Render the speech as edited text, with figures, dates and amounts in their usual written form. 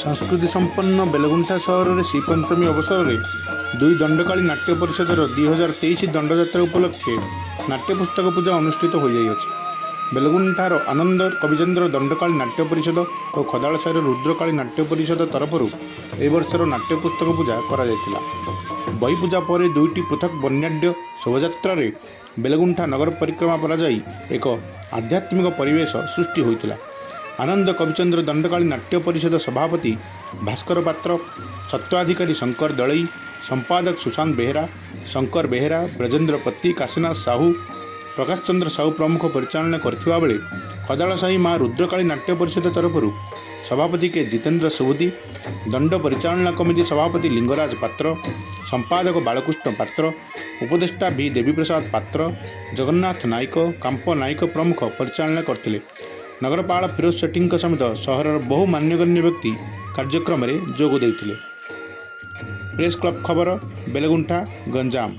संस्कृति संपन्न बेलगुंठा सहर में श्रीपंचमी अवसर में दुई दंडकाली नाट्य परिषदर 2023 दंडजात्रा उपलक्षे नाट्य पुस्तक पूजा अनुष्ठित हो जाइए। बेलगुंठार आनंद कविचंद्र दंडकाली नाट्य परिषद और खदालसाईर रुद्रकाली नाट्य परिषद तरफ वर्षर नाट्य पुस्तक पूजा करा बही पूजा पर दुईटी पृथक वर्ण्याढ्य शोभायात्रा बेलगुंठा नगर परिक्रमा कर एक आध्यात्मिक परिवेश सृष्टि होता। आनंद कविचंद्र दंडकाली नाट्य परिषद सभापति भास्कर पात्र, सत्वाधिकारी शंकर दलई, संपादक सुशांत बेहेरा, शंकर बेहेरा, ब्रजेंद्र पत्ती, काशीनाथ साहू, प्रकाश चंद्र साहू प्रमुख परिचालना करथिबा बेले खदालसाई माँ रुद्रकाली नाट्य परिषद तरफ सभापति के जितेंद्र सुबुदी, दंड परिचालना कमिटी सभापति लिंगराज पात्र, संपादक बालकृष्ण पात्र, उपदेष्टा भी देवीप्रसाद पात्र, जगन्नाथ नायक, कांप नायक प्रमुख परिचालना करथिले। नगरपाल फिरोज सेठी समेत सहर बहु मान्यगण्य व्यक्ति कार्यक्रम में जोग देइथिले। प्रेस क्लब खबर बेलगुंठा गंजाम।